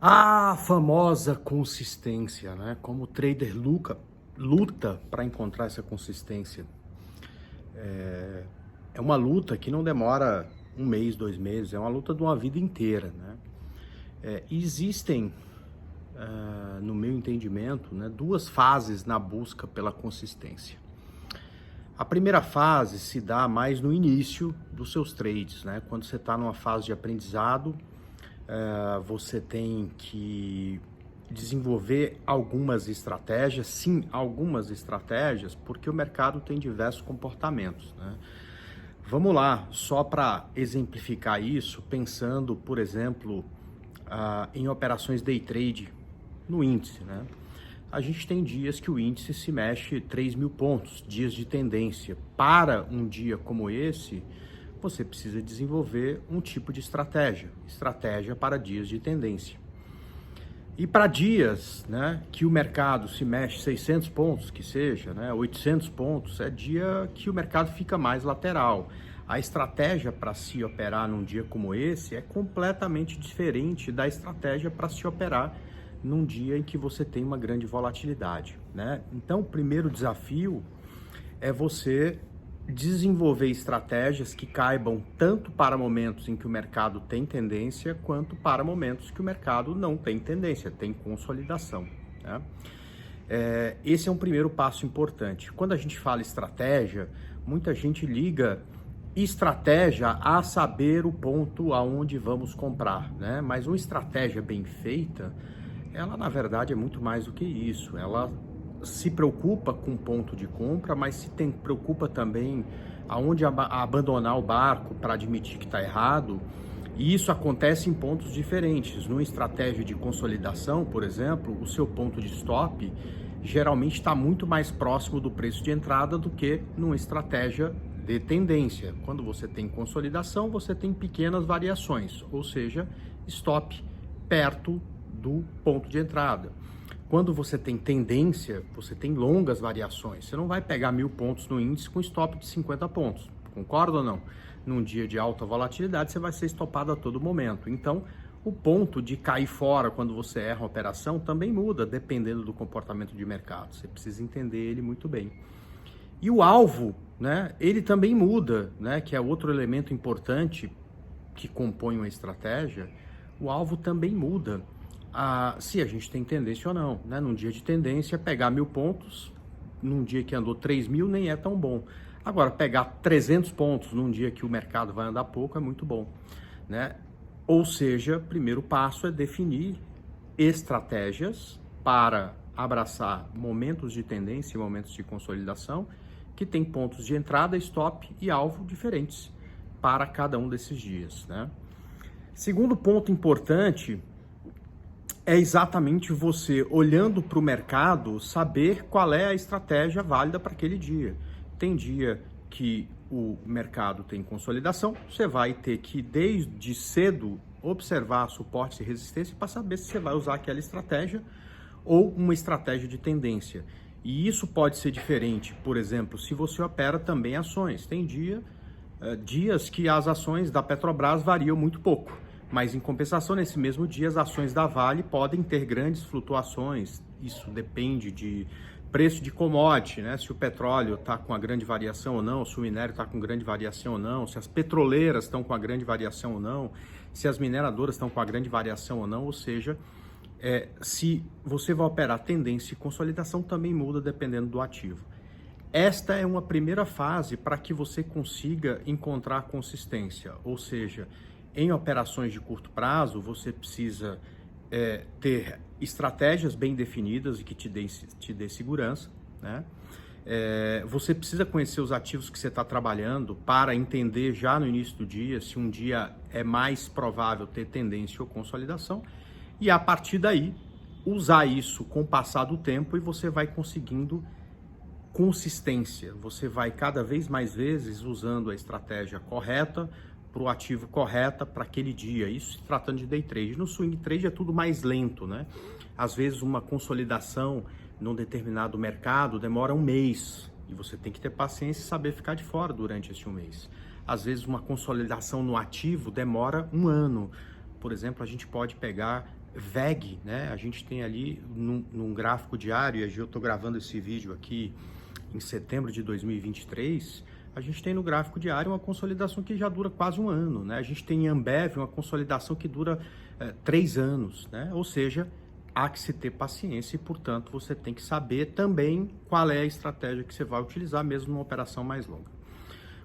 A famosa consistência, né? Como o trader luta para encontrar essa consistência. É uma luta que não demora um mês, 2 meses, é uma luta de uma vida inteira, né? E existem, no meu entendimento, né, duas fases na busca pela consistência. A primeira fase se dá mais no início dos seus trades, né? Quando você está numa fase de aprendizado, você tem que desenvolver algumas estratégias, sim, algumas estratégias, porque o mercado tem diversos comportamentos, né? Vamos lá, só para exemplificar isso, pensando, por exemplo, em operações day trade no índice, né? A gente tem dias que o índice se mexe 3.000 pontos, dias de tendência. Para um dia como esse, você precisa desenvolver um tipo de estratégia para dias de tendência. E para dias, né, que o mercado se mexe 600 pontos, que seja, né, 800 pontos, é dia que o mercado fica mais lateral. A estratégia para se operar num dia como esse é completamente diferente da estratégia para se operar num dia em que você tem uma grande volatilidade, né? Então, o primeiro desafio é você desenvolver estratégias que caibam tanto para momentos em que o mercado tem tendência, quanto para momentos que o mercado não tem tendência, tem consolidação, né? Esse é um primeiro passo importante. Quando a gente fala estratégia, muita gente liga estratégia a saber o ponto aonde vamos comprar, né? Mas uma estratégia bem feita, ela na verdade é muito mais do que isso. Ela se preocupa com o ponto de compra, mas preocupa também aonde abandonar o barco para admitir que está errado. E isso acontece em pontos diferentes. Numa estratégia de consolidação, por exemplo, o seu ponto de stop geralmente está muito mais próximo do preço de entrada do que numa estratégia de tendência. Quando você tem consolidação, você tem pequenas variações, ou seja, stop perto do ponto de entrada. Quando você tem tendência, você tem longas variações. Você não vai pegar 1.000 pontos no índice com stop de 50 pontos. Concorda ou não? Num dia de alta volatilidade, você vai ser estopado a todo momento. Então, o ponto de cair fora quando você erra a operação também muda, dependendo do comportamento de mercado. Você precisa entender ele muito bem. E o alvo, né, ele também muda, né, que é outro elemento importante que compõe uma estratégia. O alvo também muda. Se a gente tem tendência ou não, né? Num dia de tendência, pegar 1.000 pontos, num dia que andou 3.000 nem é tão bom. Agora, pegar 300 pontos num dia que o mercado vai andar pouco é muito bom, né? Ou seja, o primeiro passo é definir estratégias para abraçar momentos de tendência e momentos de consolidação que tem pontos de entrada, stop e alvo diferentes para cada um desses dias, né? Segundo ponto importante é exatamente você, olhando para o mercado, saber qual é a estratégia válida para aquele dia. Tem dia que o mercado tem consolidação, você vai ter que, desde cedo, observar suportes e resistência para saber se você vai usar aquela estratégia ou uma estratégia de tendência. E isso pode ser diferente, por exemplo, se você opera também ações. Tem dias que as ações da Petrobras variam muito pouco. Mas, em compensação, nesse mesmo dia, as ações da Vale podem ter grandes flutuações. Isso depende de preço de commodity, né? Se o petróleo está com a grande variação ou não, se o minério está com grande variação ou não, se as petroleiras estão com a grande variação ou não, se as mineradoras estão com a grande variação ou não. Ou seja, se você vai operar tendência e consolidação, também muda dependendo do ativo. Esta é uma primeira fase para que você consiga encontrar consistência, ou seja, em operações de curto prazo, você precisa ter estratégias bem definidas e que te dê segurança, né? Você precisa conhecer os ativos que você está trabalhando para entender já no início do dia se um dia é mais provável ter tendência ou consolidação. E a partir daí, usar isso com o passar do tempo e você vai conseguindo consistência. Você vai cada vez mais vezes usando a estratégia correta, para o ativo correta para aquele dia, isso se tratando de day trade. No swing trade é tudo mais lento, né? Às vezes uma consolidação num determinado mercado demora um mês e você tem que ter paciência e saber ficar de fora durante esse um mês. Às vezes uma consolidação no ativo demora um ano. Por exemplo, a gente pode pegar VEG, né? A gente tem ali num gráfico diário, e eu estou gravando esse vídeo aqui em setembro de 2023, a gente tem no gráfico diário uma consolidação que já dura quase um ano, né? A gente tem em Ambev uma consolidação que dura 3 anos, né? Ou seja, há que se ter paciência e, portanto, você tem que saber também qual é a estratégia que você vai utilizar, mesmo numa operação mais longa.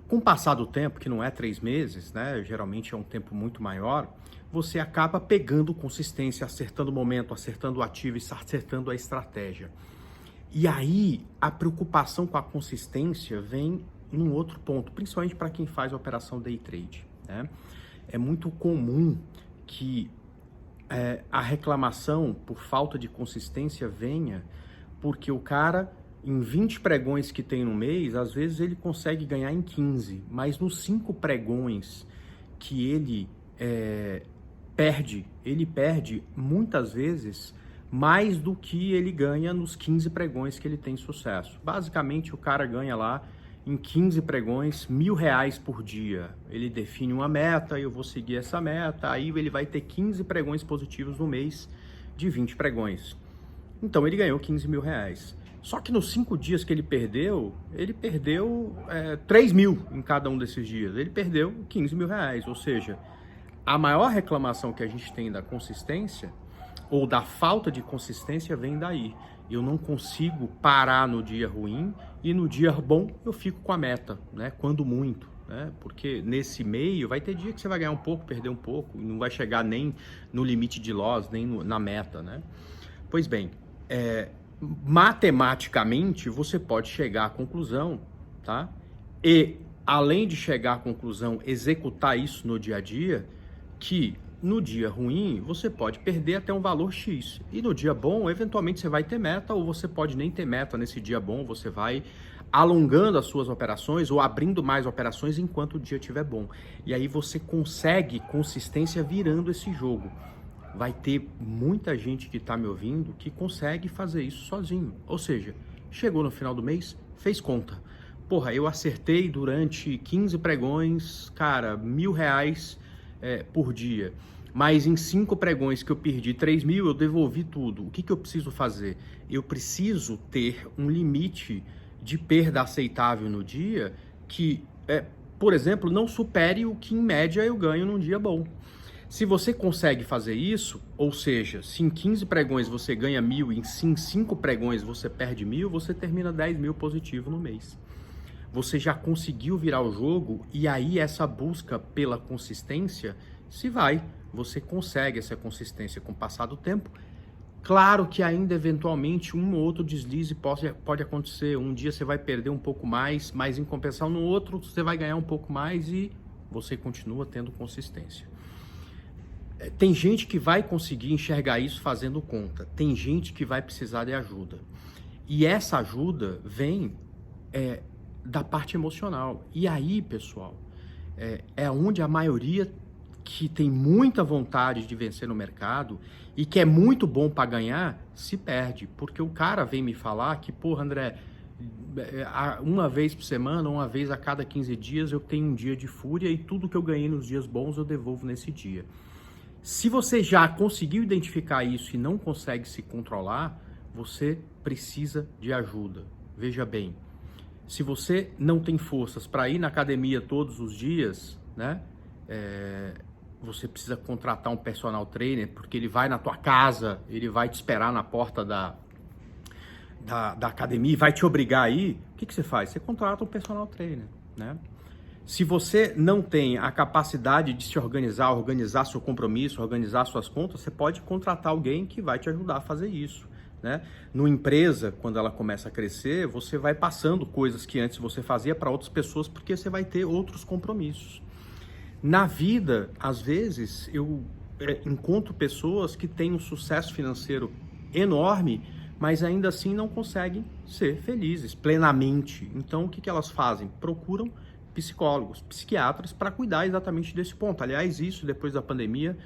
Com o passar do tempo, que não é 3 meses, né? Geralmente é um tempo muito maior, você acaba pegando consistência, acertando o momento, acertando o ativo e acertando a estratégia. E aí, a preocupação com a consistência vem num outro ponto, principalmente para quem faz a operação day trade, né? É muito comum que a reclamação por falta de consistência venha porque o cara, em 20 pregões que tem no mês, às vezes ele consegue ganhar em 15, mas nos 5 pregões que ele perde muitas vezes mais do que ele ganha nos 15 pregões que ele tem sucesso. Basicamente, o cara ganha lá em 15 pregões R$1.000 por dia. Ele define uma meta, eu vou seguir essa meta, aí ele vai ter 15 pregões positivos no mês de 20 pregões. Então ele ganhou R$15.000. Só que nos 5 dias que ele perdeu 3 mil em cada um desses dias. Ele perdeu R$15.000. Ou seja, a maior reclamação que a gente tem da consistência ou da falta de consistência vem daí. Eu não consigo parar no dia ruim e no dia bom eu fico com a meta, né? Quando muito, né? Porque nesse meio vai ter dia que você vai ganhar um pouco, perder um pouco, e não vai chegar nem no limite de loss, nem na meta, né? Pois bem, matematicamente você pode chegar à conclusão, tá? E além de chegar à conclusão, executar isso no dia a dia, que no dia ruim, você pode perder até um valor X. E no dia bom, eventualmente você vai ter meta, ou você pode nem ter meta nesse dia bom, você vai alongando as suas operações ou abrindo mais operações enquanto o dia estiver bom. E aí você consegue consistência virando esse jogo. Vai ter muita gente que está me ouvindo que consegue fazer isso sozinho. Ou seja, chegou no final do mês, fez conta. Porra, eu acertei durante 15 pregões, cara, R$1.000 por dia. Mas em 5 pregões que eu perdi 3 mil, eu devolvi tudo. O que eu preciso fazer? Eu preciso ter um limite de perda aceitável no dia que, por exemplo, não supere o que em média eu ganho num dia bom. Se você consegue fazer isso, ou seja, se em 15 pregões você ganha 1.000 e em 5 pregões você perde 1.000, você termina 10 mil positivo no mês. Você já conseguiu virar o jogo e aí essa busca pela consistência se vai. Você consegue essa consistência com o passar do tempo. Claro que ainda eventualmente um ou outro deslize pode acontecer. Um dia você vai perder um pouco mais, mas em compensação no outro você vai ganhar um pouco mais e você continua tendo consistência. Tem gente que vai conseguir enxergar isso fazendo conta. Tem gente que vai precisar de ajuda. E essa ajuda vem da parte emocional. E aí, pessoal, é onde a maioria que tem muita vontade de vencer no mercado e que é muito bom para ganhar, se perde. Porque o cara vem me falar que, porra, André, uma vez por semana, uma vez a cada 15 dias eu tenho um dia de fúria e tudo que eu ganhei nos dias bons eu devolvo nesse dia. Se você já conseguiu identificar isso e não consegue se controlar, você precisa de ajuda. Veja bem, se você não tem forças para ir na academia todos os dias, né? Você precisa contratar um personal trainer, porque ele vai na tua casa, ele vai te esperar na porta da academia e vai te obrigar a ir. O que você faz? Você contrata um personal trainer, né? Se você não tem a capacidade de se organizar seu compromisso, organizar suas contas, você pode contratar alguém que vai te ajudar a fazer isso, né? Numa empresa, quando ela começa a crescer, você vai passando coisas que antes você fazia para outras pessoas, porque você vai ter outros compromissos. Na vida, às vezes, eu encontro pessoas que têm um sucesso financeiro enorme, mas ainda assim não conseguem ser felizes plenamente. Então, o que elas fazem? Procuram psicólogos, psiquiatras para cuidar exatamente desse ponto. Aliás, isso depois da pandemia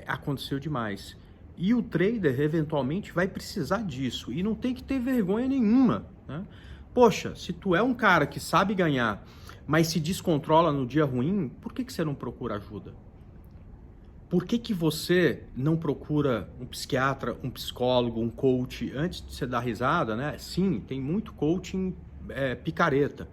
aconteceu demais. E o trader, eventualmente, vai precisar disso. E não tem que ter vergonha nenhuma, né? Poxa, se tu é um cara que sabe ganhar, mas se descontrola no dia ruim, por que você não procura ajuda? Por que você não procura um psiquiatra, um psicólogo, um coach antes de você dar risada, né? Sim, tem muito coaching picareta.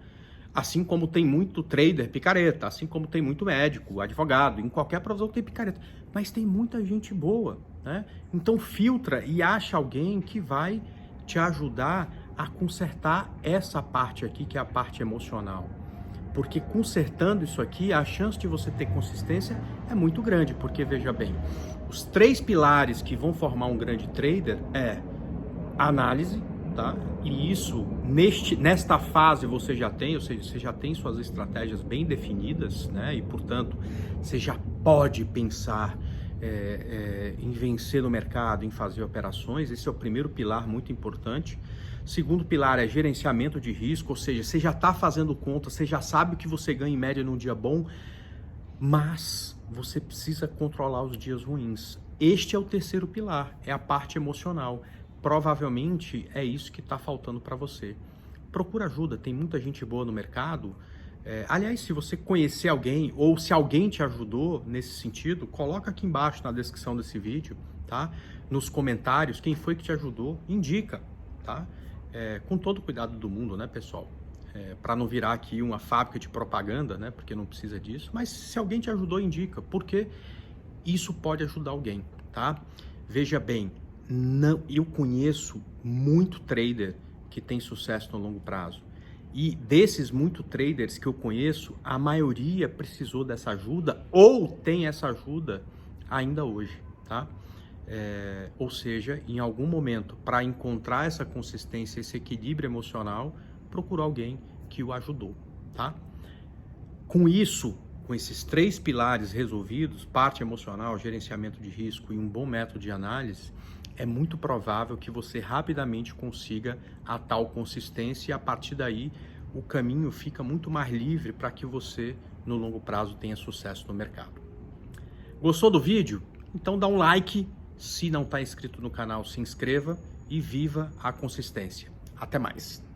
Assim como tem muito trader picareta, assim como tem muito médico, advogado, em qualquer profissão tem picareta. Mas tem muita gente boa, né? Então filtra e acha alguém que vai te ajudar a consertar essa parte aqui, que é a parte emocional. Porque consertando isso aqui, a chance de você ter consistência é muito grande. Porque, veja bem, os 3 pilares que vão formar um grande trader é a análise, tá? E isso, nesta fase você já tem, ou seja, você já tem suas estratégias bem definidas, né? E, portanto, você já pode pensar em vencer no mercado, em fazer operações. Esse é o primeiro pilar muito importante. Segundo pilar é gerenciamento de risco, ou seja, você já está fazendo conta, você já sabe o que você ganha em média num dia bom, mas você precisa controlar os dias ruins. Este é o terceiro pilar, é a parte emocional. Provavelmente é isso que está faltando para você. Procura ajuda, tem muita gente boa no mercado. Aliás, se você conhecer alguém ou se alguém te ajudou nesse sentido, coloca aqui embaixo na descrição desse vídeo, tá? Nos comentários, quem foi que te ajudou, indica, tá? Com todo o cuidado do mundo, né, pessoal? Para não virar aqui uma fábrica de propaganda, né? Porque não precisa disso. Mas se alguém te ajudou, indica, porque isso pode ajudar alguém, tá? Veja bem, eu conheço muito trader que tem sucesso no longo prazo. E desses muito traders que eu conheço, a maioria precisou dessa ajuda ou tem essa ajuda ainda hoje, tá? Ou seja, em algum momento, para encontrar essa consistência, esse equilíbrio emocional, procurou alguém que o ajudou, tá? Com isso, com esses 3 pilares resolvidos, parte emocional, gerenciamento de risco e um bom método de análise, é muito provável que você rapidamente consiga a tal consistência e a partir daí o caminho fica muito mais livre para que você, no longo prazo, tenha sucesso no mercado. Gostou do vídeo? Então dá um like. Se não está inscrito no canal, se inscreva e viva a consistência. Até mais!